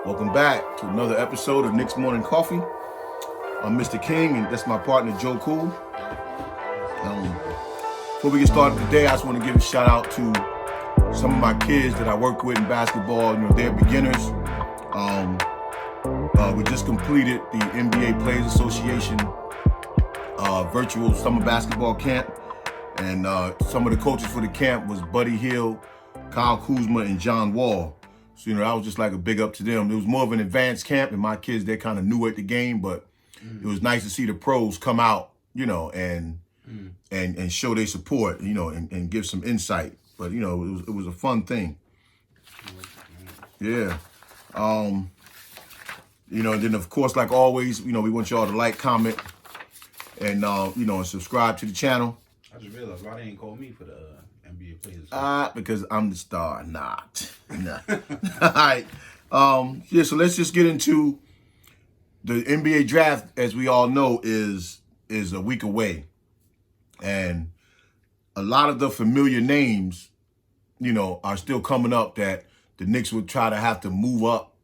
Welcome back to another episode of Knicks Morning Koffee. I'm Mr. King, and that's my partner, Joe Cool. Before we get started today, I just want to give a shout out to some of my kids that I work with in basketball. They're beginners. We just completed the NBA Players Association virtual summer basketball camp, and some of the coaches for the camp was Buddy Hield, Kyle Kuzma, and John Wall. So, that was just like a big up to them. It was more of an advanced camp, and my kids, they're kind of new at the game, but it was nice to see the pros come out, and show their support, and give some insight. But, it was a fun thing. Yeah. And then of course, like always, we want y'all to like, comment, and and subscribe to the channel. I just realized why they ain't call me for the NBA Players. Because I'm the star. Nah. All right. So let's just get into the NBA draft. As we all know, is a week away, and a lot of the familiar names, are still coming up that the Knicks would try to have to move up,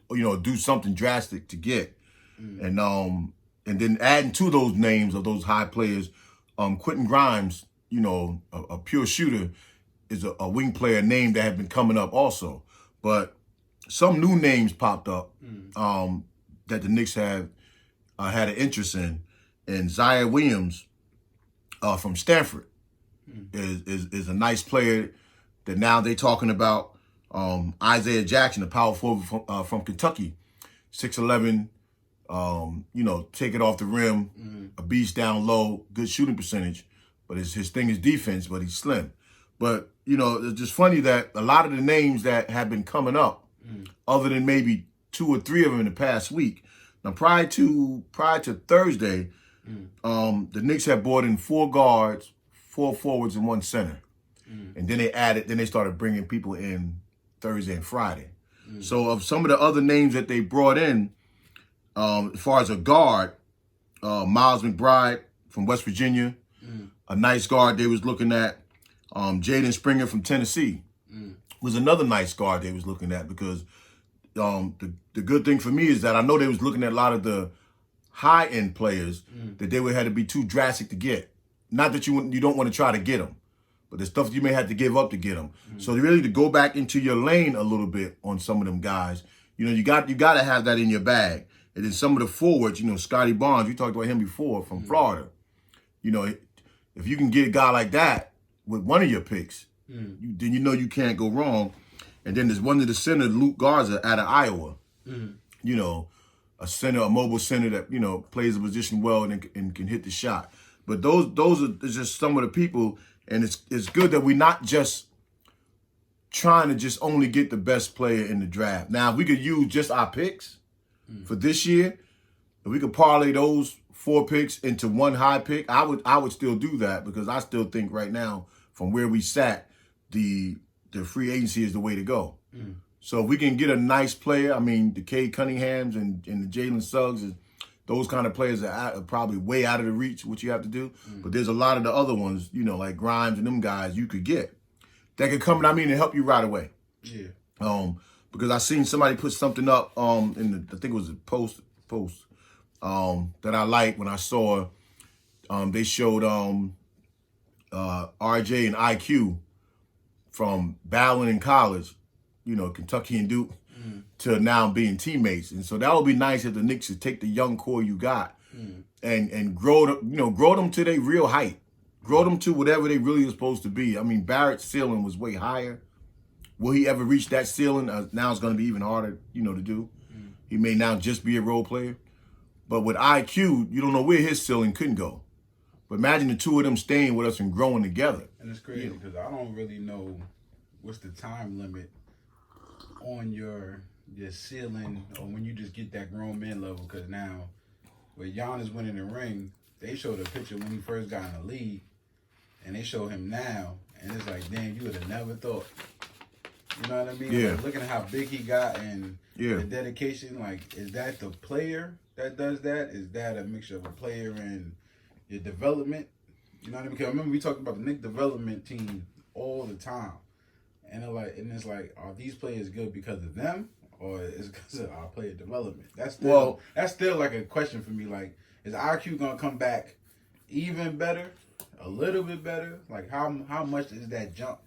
do something drastic to get, and then adding to those names of those high players, Quentin Grimes, a pure shooter, is a wing player name that had been coming up also. But some new names popped up that the Knicks have had an interest in. And Zion Williams from Stanford is a nice player that now they're talking about. Isaiah Jackson, a power forward from Kentucky, 6'11", take it off the rim, a beast down low, good shooting percentage. But his thing is defense, but he's slim. But, it's just funny that a lot of the names that have been coming up, other than maybe 2 or 3 of them in the past week, now prior to Thursday, the Knicks had brought in 4 guards, 4 forwards, and 1 center. And then they started bringing people in Thursday and Friday. So of some of the other names that they brought in, as far as a guard, Miles McBride from West Virginia, a nice guard they was looking at. Jaden Springer from Tennessee was another nice guard they was looking at, because the good thing for me is that I know they was looking at a lot of the high-end players that they would have to be too drastic to get. Not that you don't want to try to get them, but the stuff you may have to give up to get them. So really to go back into your lane a little bit on some of them guys, you got to have that in your bag. And then some of the forwards, Scotty Barnes, you talked about him before, from Florida. If you can get a guy like that with one of your picks, then you can't go wrong. And then there's one of the center, Luke Garza, out of Iowa. A center, a mobile center that plays the position well and can hit the shot. But those are just some of the people, and it's good that we're not just trying to just only get the best player in the draft. Now, if we could use just our picks for this year, if we could parlay those 4 picks into 1 high pick, I would still do that, because I still think right now, from where we sat, the free agency is the way to go. So if we can get a nice player, the Cade Cunninghams and the Jalen Suggs, those kind of players are probably way out of the reach, what you have to do. But there's a lot of the other ones, like Grimes and them guys you could get that could come and help you right away. Yeah. Because I seen somebody put something up I think it was a post that I liked when I saw they showed RJ and IQ from battling in college, Kentucky and Duke, to now being teammates. And so that would be nice if the Knicks would take the young core you got and grow them to their real height. Grow them to whatever they really are supposed to be. Barrett's ceiling was way higher. Will he ever reach that ceiling? Now it's going to be even harder, to do. He may now just be a role player. But with IQ, you don't know where his ceiling couldn't go. But imagine the 2 of them staying with us and growing together. And it's crazy because I don't really know what's the time limit on your ceiling, or when you just get that grown man level. Because now, with Giannis winning the ring, they showed a picture when he first got in the league, and they show him now, and it's like, damn, you would have never thought. You know what I mean? Yeah. Like, looking at how big he got and the dedication, like, is that the player that does that? Is that a mixture of a player and your development? You know what I mean? Because I remember we talked about the Knicks development team all the time. And it's like, are these players good because of them? or is it because of our player development? That's still like a question for me. Like, is IQ gonna come back even better, a little bit better? Like, how much is that jump?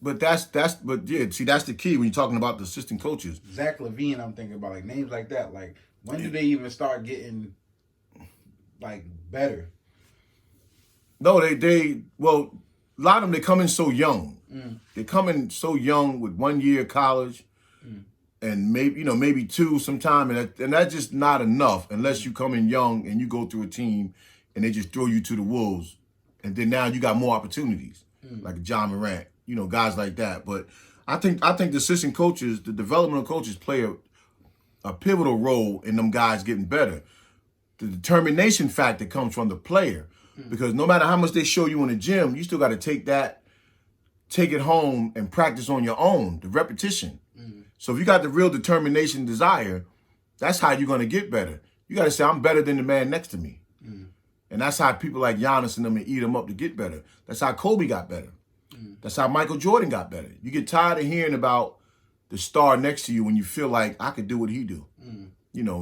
But see, that's the key when you're talking about the assistant coaches. Zach LaVine, I'm thinking about like names like that. Like, when do they even start getting like better? No, well, a lot of them, they come in so young. They come in so young with 1 year of college, and maybe two sometime, and that's just not enough unless you come in young and you go through a team and they just throw you to the wolves, and then now you got more opportunities like John Morant, guys like that. But I think the assistant coaches, the developmental coaches, play a pivotal role in them guys getting better. The determination factor comes from the player. Because no matter how much they show you in the gym, you still got to take it home and practice on your own, the repetition. So if you got the real determination, desire, that's how you're going to get better. You got to say, I'm better than the man next to me. And that's how people like Giannis and them eat them up to get better. That's how Kobe got better. That's how Michael Jordan got better. You get tired of hearing about the star next to you when you feel like, I could do what he do.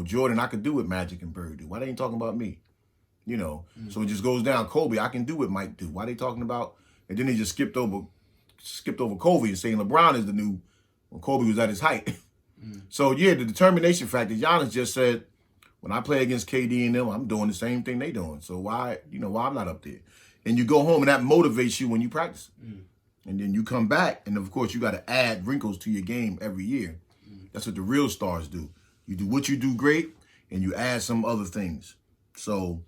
Jordan, I could do what Magic and Bird do. Why they ain't talking about me? So it just goes down. Kobe, I can do what Mike do. Why they talking about? And then they just skipped over Kobe and saying LeBron is the new when Kobe was at his height. So yeah, the determination factor. Giannis just said, when I play against KD and them, I'm doing the same thing they doing. So why I'm not up there? And you go home and that motivates you when you practice. And then you come back, and of course you got to add wrinkles to your game every year. That's what the real stars do. You do what you do great, and you add some other things. So.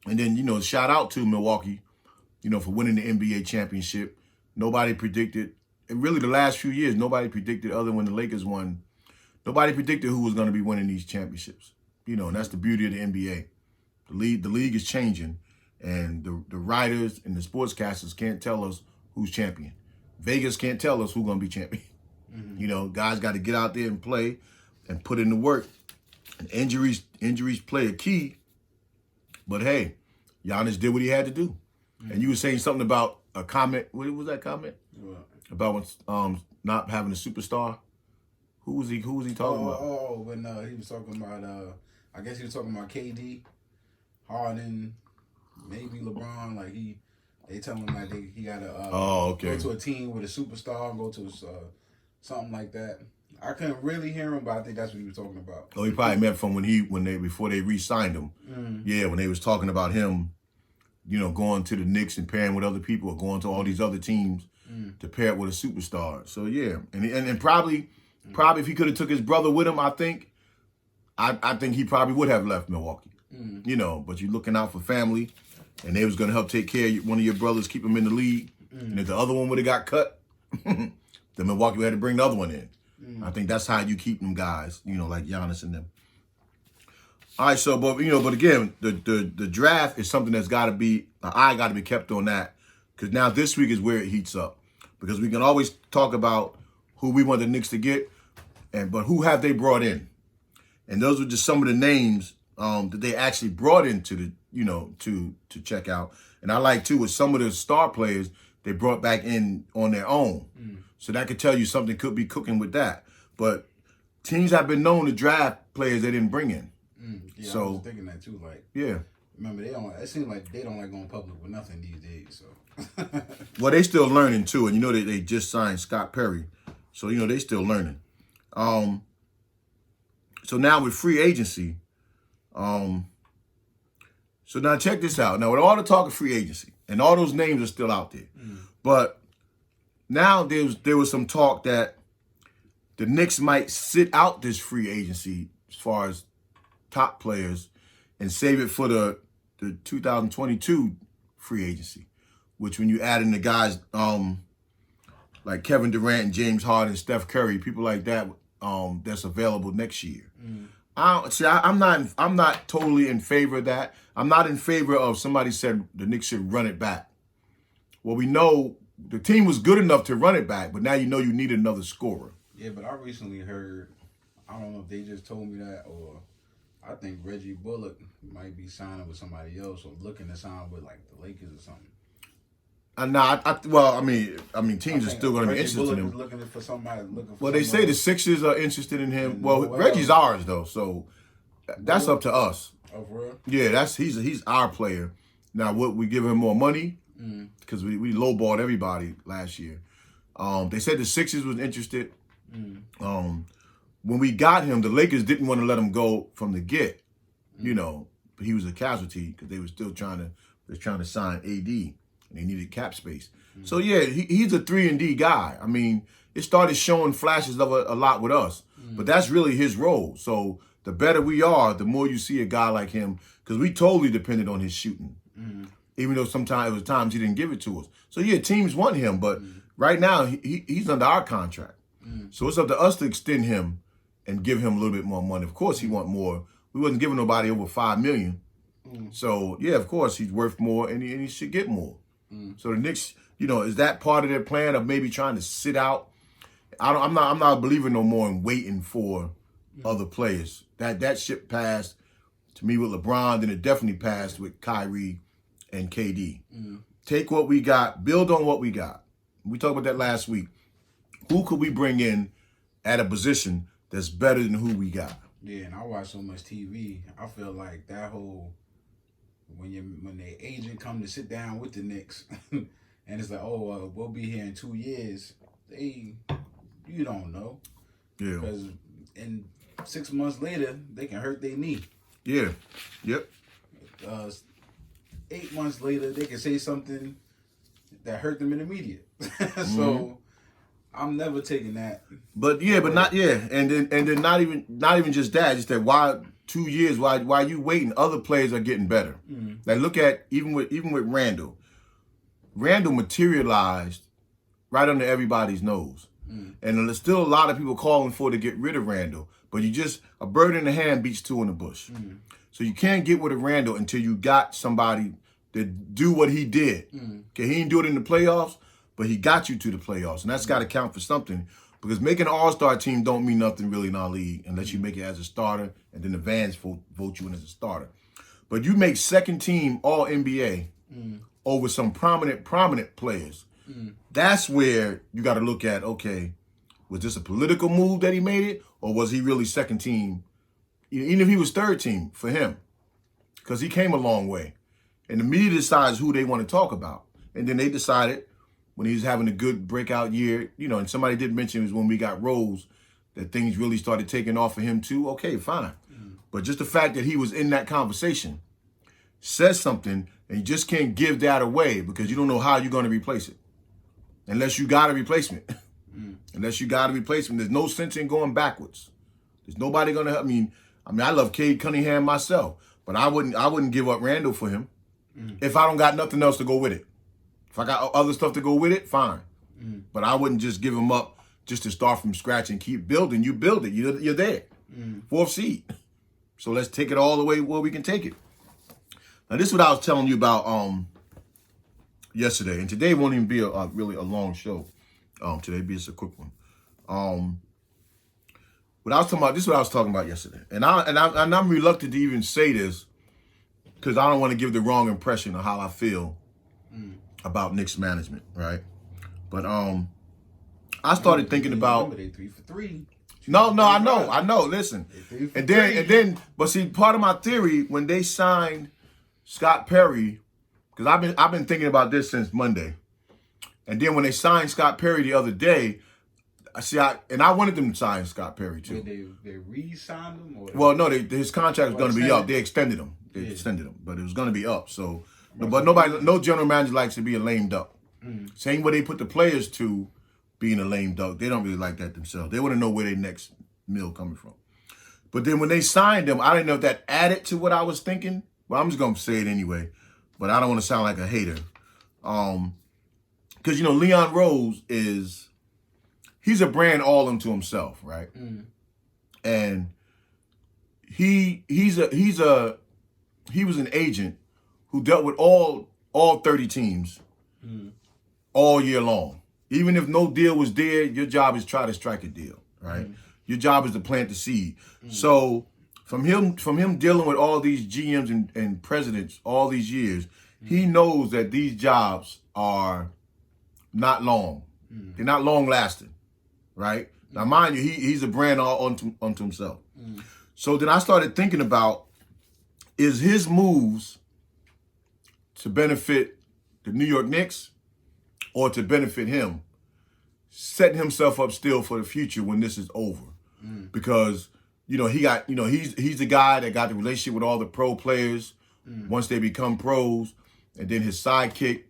And then, shout out to Milwaukee, for winning the NBA championship. Nobody predicted, and really the last few years, nobody predicted other than when the Lakers won. Nobody predicted who was going to be winning these championships. And that's the beauty of the NBA. The league is changing, and the writers and the sportscasters can't tell us who's champion. Vegas can't tell us who's going to be champion. Guys got to get out there and play and put in the work. And injuries play a key. But hey, Giannis did what he had to do. And you were saying something about a comment. What was that comment? What? About not having a superstar. Who was he talking about? Oh, when he was talking about I guess he was talking about KD, Harden, maybe LeBron. Like they tell him like he gotta go to a team with a superstar, go to something like that. I couldn't really hear him, but I think that's what he was talking about. Oh, he probably meant from before they re-signed him. Yeah, when they was talking about him, going to the Knicks and pairing with other people, or going to all these other teams to pair it with a superstar. So yeah, and probably if he could have took his brother with him, I think he probably would have left Milwaukee. But you're looking out for family, and they was gonna help take care of one of your brothers, keep him in the league. And if the other one would have got cut, then Milwaukee had to bring the other one in. I think that's how you keep them guys, like Giannis and them. All right, so but again, the draft is something that's got to be an eye got to be kept on that, because now this week is where it heats up, because we can always talk about who we want the Knicks to get, but who have they brought in, and those are just some of the names that they actually brought into the to check out. And I like too with some of the star players they brought back in on their own. So that could tell you something could be cooking with that. But teams have been known to draft players they didn't bring in. Yeah, so, I was thinking that too. Like, yeah. Remember, it seems like they don't like going public with nothing these days. So, well, they still learning too, and they just signed Scott Perry, so they still learning. So now with free agency, so now check this out. Now with all the talk of free agency, and all those names are still out there, but now there was some talk that the Knicks might sit out this free agency as far as top players and save it for the 2022 free agency, which when you add in the guys like Kevin Durant and James Harden, Steph Curry, people like that that's available next year. I'm not totally in favor of that. I'm not in favor of somebody said the Knicks should run it back. Well, we know the team was good enough to run it back, but now you need another scorer. Yeah, but I recently heard, I don't know if they just told me that, or I think Reggie Bullock might be signing with somebody else or looking to sign with like the Lakers or something. Well, I mean, teams are still going to be Reggie interested Bullock in is him. looking for somebody. Looking for Well, they say the Sixers are interested in him. Well, Reggie's ours though, so that's up to us. Oh, for real? Yeah, he's our player. Now, would we give him more money? Because we lowballed everybody last year. They said the Sixers was interested. When we got him, the Lakers didn't want to let him go from the get. You know, he was a casualty because they were still trying to sign AD, and they needed cap space. So yeah, he's a 3-and-D guy. I mean, it started showing flashes of a lot with us, but that's really his role. So the better we are, the more you see a guy like him, because we totally depended on his shooting. Even though sometimes it was times he didn't give it to us. So yeah, teams want him, but right now he's under our contract. So it's up to us to extend him and give him a little bit more money. Of course he want more. We wasn't giving nobody over $5 million. So yeah, of course he's worth more and he should get more. So the Knicks, you know, is that part of their plan of maybe trying to sit out? I'm not a believer no more in waiting for other players. That ship passed to me with LeBron, then it definitely passed with Kyrie and KD. Take what we got, build on what we got. We talked about that last week. Who could we bring in at a position that's better than who we got? Yeah, and I watch so much TV. I feel like that whole when the agent come to sit down with the Knicks, and it's like, we'll be here in 2 years. You don't know. Yeah. Because in 6 months later, they can hurt their knee. Yeah. Yep. 8 months later, they can say something that hurt them in the media. So I'm never taking that. But not and then not even just that. Just that why 2 years? Why you waiting? Other players are getting better. Like look at even with Randall. Randall materialized right under everybody's nose, and there's still a lot of people calling for to get rid of Randall. But a bird in the hand beats two in the bush. So you can't get rid of Randall until you got somebody that do what he did. Okay, he didn't do it in the playoffs, but he got you to the playoffs, and that's got to count for something. Because making an all-star team don't mean nothing really in our league unless you make it as a starter, and then the Vans vote you in as a starter. But you make second team All-NBA over some prominent players. That's where you got to look at, okay, was this a political move that he made it, or was he really second team? Even if he was third team for him, because he came a long way. And the media decides who they want to talk about. And then they decided when he was having a good breakout year, you know, and somebody did mention it was when we got Rose that things really started taking off for him too. Okay, fine. But just the fact that he was in that conversation says something, and you just can't give that away because you don't know how you're going to replace it. Unless you got a replacement. Unless you got a replacement. There's no sense in going backwards. There's nobody going to help me. I love Cade Cunningham myself, but I wouldn't give up Randall for him if I don't got nothing else to go with it. If I got other stuff to go with it, fine. But I wouldn't just give him up just to start from scratch and keep building. You build it. You're there. Fourth seed. So let's take it all the way where we can take it. Now, this is what I was telling you about yesterday. And today won't even be really a long show. Today be just a quick one. What I was talking about, this is what I was talking about yesterday. And I'm reluctant to even say this because I don't want to give the wrong impression of how I feel about Knicks management, right? But I started thinking about. They 3 for 3. No, I know. Listen, and then, but see, part of my theory when they signed Scott Perry, because I've been thinking about this since Monday, and then when they signed Scott Perry the other day, I wanted them to sign Scott Perry too. They re-signed him? Or well, no, his contract was going to be up. They extended him. Extended him, but it was going to be up. So, but no general manager likes to be a lame duck. Same way they put the players to being a lame duck. They don't really like that themselves. They want to know where their next meal coming from. But then when they signed him, I didn't know if that added to what I was thinking. Well, I'm just going to say it anyway. But I don't want to sound like a hater. Because, Leon Rose he's a brand all unto himself, right? And he was an agent who dealt with all 30 teams all year long. Even if no deal was there, your job is try to strike a deal, right? Your job is to plant the seed. So from him dealing with all these GMs and presidents all these years, he knows that these jobs are not long. They're not long lasting, right? Now, mind you, he's a brand all unto himself. So then I started thinking about, is his moves to benefit the New York Knicks or to benefit him, setting himself up still for the future when this is over? Because, he's the guy that got the relationship with all the pro players once they become pros. And then his sidekick,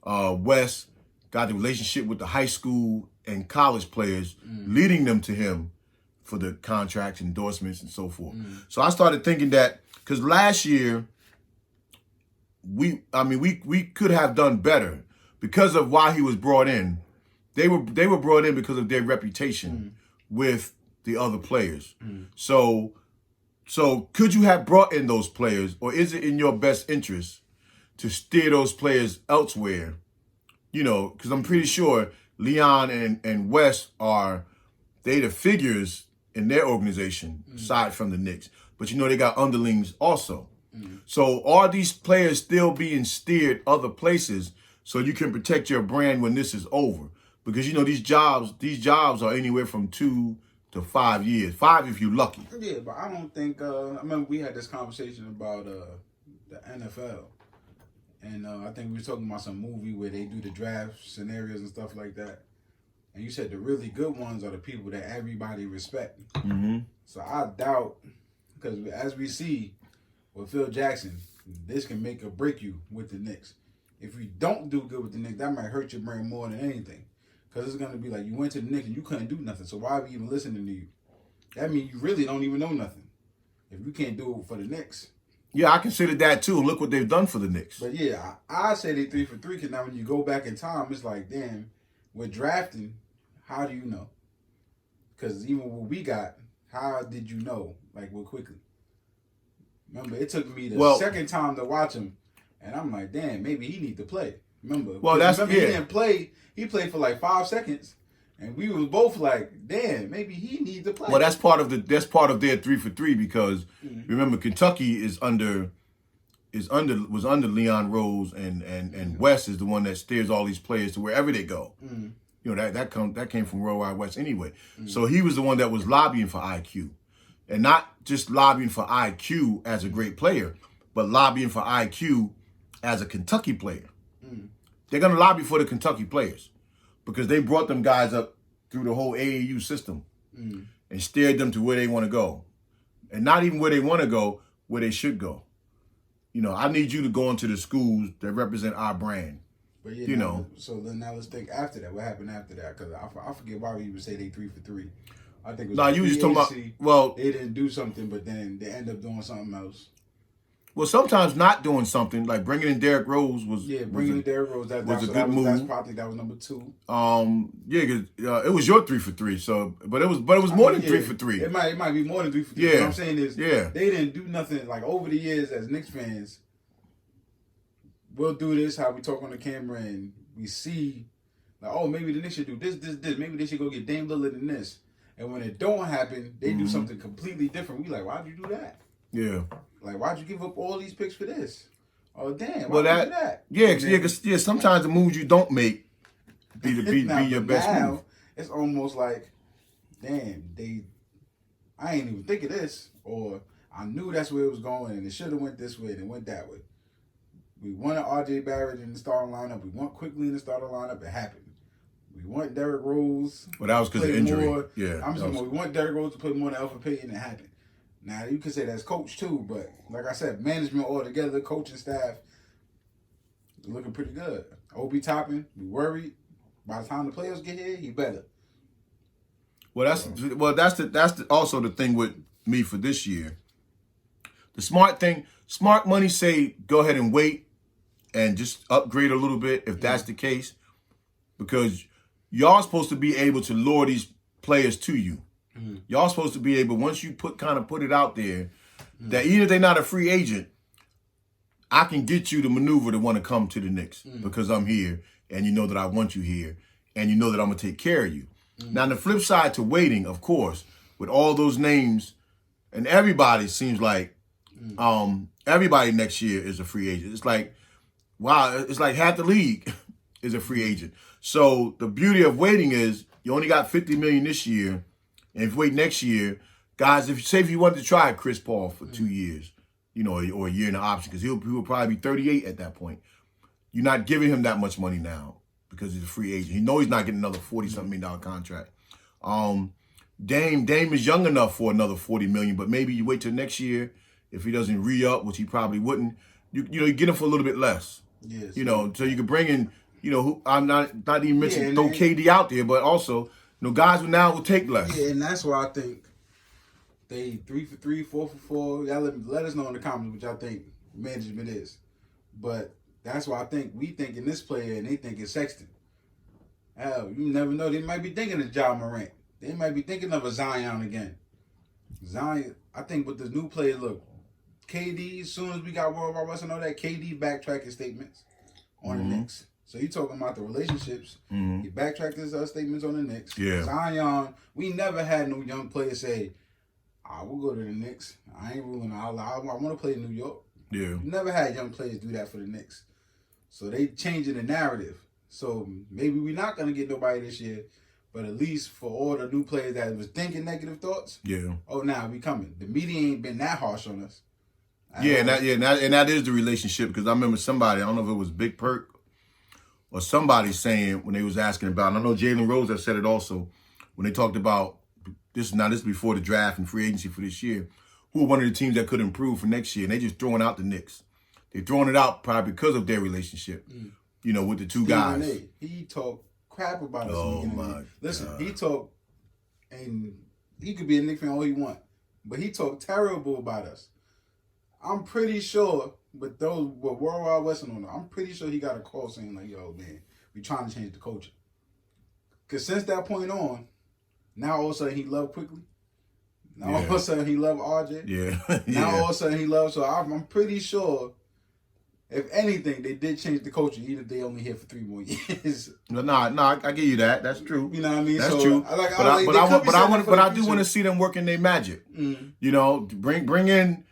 Wes, got the relationship with the high school and college players, leading them to him for the contracts, endorsements, and so forth. So I started thinking that, because last year, we could have done better because of why he was brought in. They were brought in because of their reputation with the other players. So could you have brought in those players, or is it in your best interest to steer those players elsewhere? Because I'm pretty sure Leon and Wes they the figures in their organization, aside from the Knicks. But they got underlings also. So are these players still being steered other places so you can protect your brand when this is over? Because these jobs are anywhere from 2 to 5 years. 5 if you're lucky. Yeah, but I don't think. I remember we had this conversation about the NFL, and I think we were talking about some movie where they do the draft scenarios and stuff like that. And you said the really good ones are the people that everybody respect. So I doubt, because as we see with Phil Jackson, this can make or break you with the Knicks. If you don't do good with the Knicks, that might hurt your brand more than anything. Because it's going to be like, you went to the Knicks and you couldn't do nothing, so why are we even listening to you? That means you really don't even know nothing. If you can't do it for the Knicks. Yeah, I considered that too. Look what they've done for the Knicks. But yeah, I say they 3 for 3, because now when you go back in time, it's like, damn, with drafting, how do you know? Because even what we got, how did you know? Like, real quickly. Remember, it took me the second time to watch him, and I'm like, damn, maybe he need to play. Remember? He didn't play. He played for like 5 seconds, and we was both like, damn, maybe he need to play. Well, that's part of their 3 for 3, because remember, Kentucky was under Leon Rose, and West is the one that steers all these players to wherever they go. That came from Worldwide West anyway. So he was the one that was lobbying for IQ, and not just lobbying for IQ as a great player, but lobbying for IQ as a Kentucky player. They're going to lobby for the Kentucky players because they brought them guys up through the whole AAU system and steered them to where they want to go. And not even where they want to go, where they should go. I need you to go into the schools that represent our brand. But yeah, so then now let's think after that. What happened after that? Because I forget why we even say they 3 for 3. I think it was you just talking about, they didn't do something, but then they end up doing something else. Well, sometimes not doing something, like bringing in Derrick Rose was in Derrick Rose. That was a good move. That's probably that was number 2. It was your 3 for 3. So, but it was more than 3 for 3. It might be more than 3 for 3. What I'm saying is, they didn't do nothing. Like over the years, as Knicks fans, we'll do this. How we talk on the camera and we see, like, oh, maybe the Knicks should do this. Maybe they should go get Dame Lillard in this. And when it don't happen, they do something completely different. We like, why'd you do that? Yeah. Like, why'd you give up all these picks for this? Oh, damn. Why'd you do that? Yeah, sometimes the moves you don't make be your best move. It's almost like, damn, I ain't even think of this. Or I knew that's where it was going, and it should have went this way, and it went that way. We wanted R.J. Barrett in the starting lineup. We want quickly in the starting lineup. It happened. We want Derrick Rose. Well, that was because of injury. I'm saying we want Derrick Rose to play more than Alpha Payton. It happened. Now, you can say that's coach too, but like I said, management altogether, coaching staff, looking pretty good. Obi Toppin, we worried. By the time the players get here, he better. That's also the thing with me for this year. The smart money say go ahead and wait and just upgrade a little bit if that's the case, because y'all supposed to be able to lure these players to you. Y'all supposed to be able, once you put it out there, that even if they're not a free agent, I can get you to maneuver to want to come to the Knicks because I'm here and you know that I want you here and you know that I'm going to take care of you. Now, on the flip side to waiting, of course, with all those names, and everybody seems like everybody next year is a free agent. It's like, wow, it's like half the league is a free agent. So the beauty of waiting is you only got $50 million this year, and if you wait next year, guys, if you wanted to try Chris Paul for 2 years, or a year in the option, because he will probably be 38 at that point. You're not giving him that much money now because he's a free agent. He knows he's not getting another $40-something million contract. Dame is young enough for another $40 million, but maybe you wait till next year if he doesn't re-up, which he probably wouldn't. You get him for a little bit less. Yes. So you could bring in, who I'm not even mentioning throw KD out there, but also, guys who now will take less. Yeah, and that's why I think they 3 for 3, 4 for 4. Y'all let us know in the comments what y'all think management is. But that's why I think we thinking this player and they thinking Sexton. Hell, you never know. They might be thinking of Ja Morant. They might be thinking of a Zion again. Zion, I think with the new player, look, KD, as soon as we got World Wide West and all that, KD backtracked his statements on the Knicks. So you talking about the relationships. He backtracked his statements on the Knicks. Yeah. Zion, we never had no young player say, I will go to the Knicks. I ain't ruling out. I want to play in New York. Yeah. We never had young players do that for the Knicks. So they changing the narrative. So maybe we're not going to get nobody this year, but at least for all the new players that was thinking negative thoughts, now we coming. The media ain't been that harsh on us. And that is the relationship, because I remember somebody, I don't know if it was Big Perk or somebody saying when they was asking about, and I know Jalen Rose has said it also, when they talked about this is before the draft and free agency for this year, who are one of the teams that could improve for next year, and they just throwing out the Knicks. They're throwing it out probably because of their relationship, with the two guys. He talked crap about us. Oh my Listen, God. he talked, and he could be a Knicks fan all he want, but he talked terrible about us. I'm pretty sure, with World Wide West on them, I'm pretty sure he got a call saying like, "Yo, man, we trying to change the culture." Because since that point on, now all of a sudden he loved Quickly. Now all of a sudden he loved RJ. Yeah. Now all of a sudden he loves. So I'm pretty sure, if anything, they did change the culture, even if they only here for 3 more years. No, I give you that. That's true. You know what I mean? That's so, true. I do want to see them working their magic. Bring in.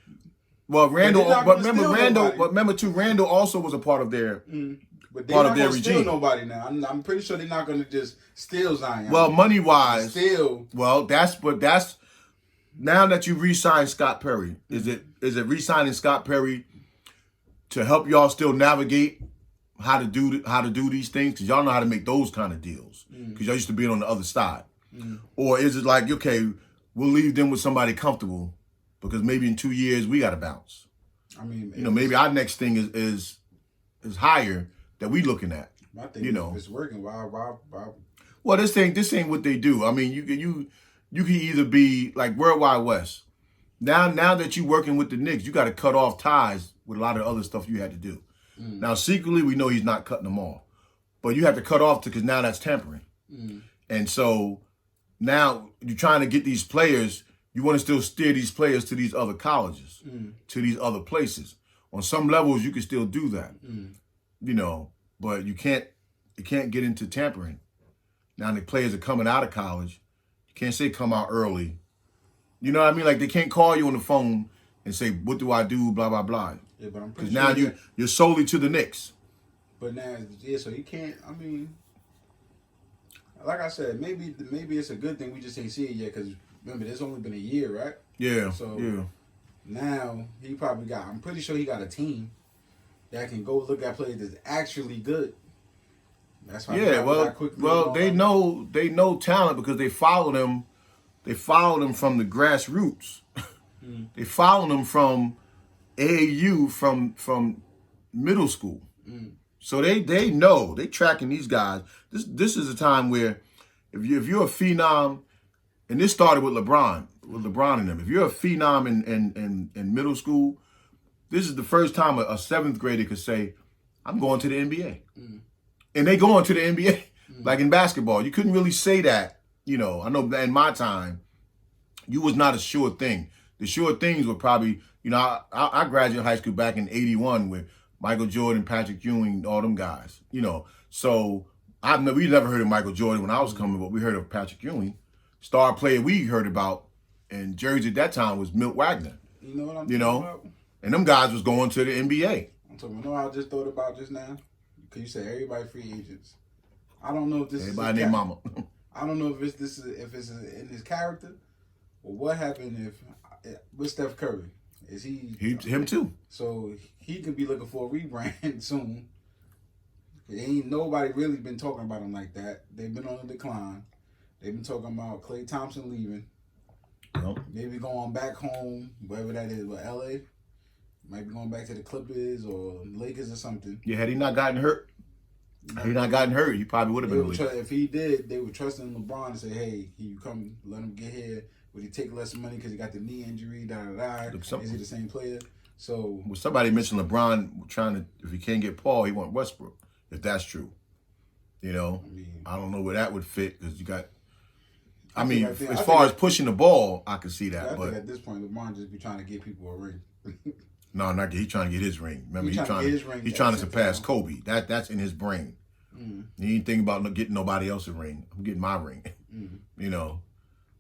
Well, Randall, but remember too, Randall also was a part of their But they're not going to steal nobody now. I'm pretty sure they're not going to just steal Zion. Well, money wise, steal. Well, that's now that you re-signed Scott Perry. Is it re-signing Scott Perry to help y'all still navigate how to do these things? Because y'all know how to make those kind of deals. Because y'all used to be on the other side. Or is it like, okay, we'll leave them with somebody comfortable because maybe in 2 years we got to bounce. I mean, maybe our next thing is higher that we looking at. I think if it's working, why? Well, this ain't what they do. I mean, you can either be like World Wide West. Now that you working with the Knicks, you got to cut off ties with a lot of other stuff you had to do. Now, secretly, we know he's not cutting them off, but you have to cut off because now that's tampering. And so now you're trying to get these players. You want to still steer these players to these other colleges, to these other places. On some levels, you can still do that, but you can't get into tampering. Now the players are coming out of college. You can't say come out early. You know what I mean? Like they can't call you on the phone and say, what do I do, blah, blah, blah. Yeah, but I'm pretty sure. Because now you're solely to the Knicks. But now, so you can't, I mean, like I said, maybe it's a good thing we just ain't see it yet because remember, there's only been a year, right? Yeah. So now he probably I'm pretty sure he got a team that can go look at players that's actually good. That's why they know talent because they follow them. They follow them from the grassroots. They follow them from AAU, from middle school. So they know they tracking these guys. This is a time where if you're a phenom. And this started with LeBron and them. If you're a phenom in middle school, this is the first time a 7th grader could say, I'm going to the NBA. And they going to the NBA. Like in basketball, you couldn't really say that. I know in my time, you was not a sure thing. The sure things were probably, I graduated high school back in 81 with Michael Jordan, Patrick Ewing, all them guys. So we never heard of Michael Jordan when I was coming, but we heard of Patrick Ewing. Star player we heard about in Jersey at that time was Milt Wagner. You know what I'm talking about? And them guys was going to the NBA. I'm talking about, I just thought about just now. because you said everybody free agents. I don't know if this everybody named Mama. I don't know if it's in his character, or what happened with Steph Curry. Is him too? So he could be looking for a rebrand soon. Ain't nobody really been talking about him like that. They've been on a decline. They've been talking about Klay Thompson leaving. Nope. Maybe going back home, wherever that is, with LA. Might be going back to the Clippers or Lakers or something. Yeah, had he not gotten hurt, he probably would have been. If he did, they would trust in LeBron and say, "Hey, can you come? Let him get here. Would he take less money because he got the knee injury? Is he the same player?" So, well, somebody mentioned LeBron trying to, if he can't get Paul, he want Westbrook. If that's true, I don't know where that would fit because you got. As far as pushing the ball, I can see that. But at this point, LeBron just be trying to get people a ring. No, not he's trying to get his ring. Remember, he's trying to surpass Kobe. That's in his brain. He ain't thinking about getting nobody else a ring. I'm getting my ring.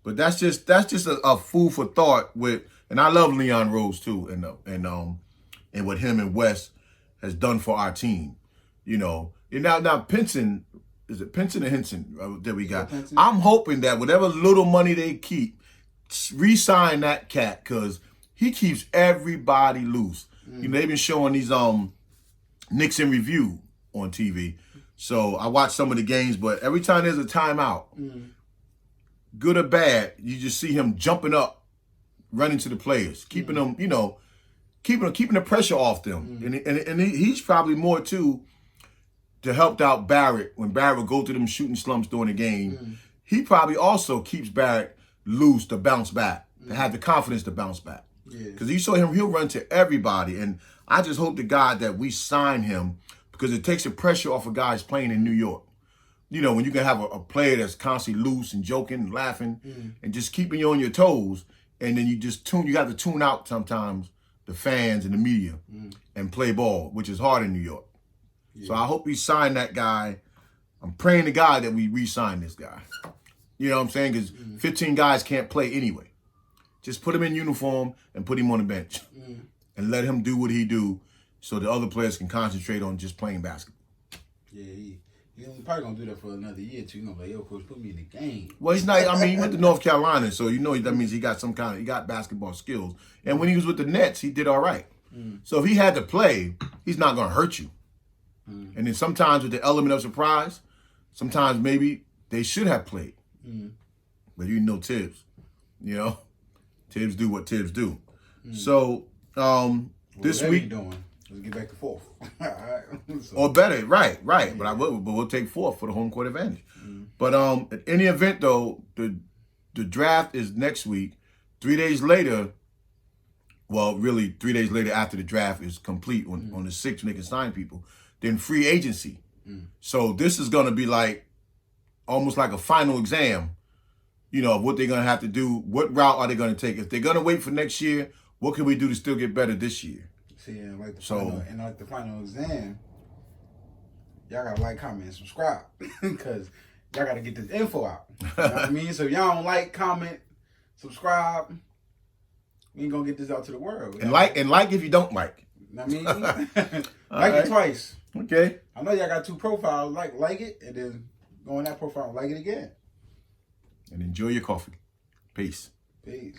But that's just a food for thought with, and I love Leon Rose too, and what him and West has done for our team. And now Pinson, is it Pinson or Henson that we got? I'm hoping that whatever little money they keep, re-sign that cat because he keeps everybody loose. They've been showing these Knicks in review on TV. So I watch some of the games, but every time there's a timeout, good or bad, you just see him jumping up, running to the players, keeping them, keeping the pressure off them. And he's probably more too to help out Barrett when Barrett would go through them shooting slumps during the game. He probably also keeps Barrett loose to bounce back, to have the confidence to bounce back. Because you saw him, he'll run to everybody. And I just hope to God that we sign him because it takes the pressure off of guys playing in New York. When you can have a player that's constantly loose and joking and laughing and just keeping you on your toes, and then you got to tune out sometimes the fans and the media and play ball, which is hard in New York. So I hope we sign that guy. I'm praying to God that we re-sign this guy. You know what I'm saying? Because 15 guys can't play anyway. Just put him in uniform and put him on the bench and let him do what he do so the other players can concentrate on just playing basketball. Yeah, he's probably going to do that for another year or two. Like, yo, coach, put me in the game. Well, he's not. He went to North Carolina, so that means he got he got basketball skills. And when he was with the Nets, he did all right. So if he had to play, he's not going to hurt you. And then sometimes with the element of surprise, sometimes maybe they should have played. But Tibbs, Tibbs do what Tibbs do. So this week, doing? Let's get back to fourth. All right. Or better, right. Yeah. But we'll take fourth for the home court advantage. But in any event, though, the draft is next week. 3 days later. Well, really, 3 days later after the draft is complete on the 6th when they can sign people. Then free agency. So this is going to be almost like a final exam, of what they're going to have to do. What route are they going to take? If they're going to wait for next year, what can we do to still get better this year? See, the final exam, y'all got to like, comment, and subscribe because y'all got to get this info out. You know what I mean? So if y'all don't like, comment, subscribe, we ain't going to get this out to the world. And like if you don't like. You know what I mean? Like it twice. Okay. I know y'all got 2 profiles. Like it, and then go on that profile and like it again. And enjoy your coffee. Peace. Peace.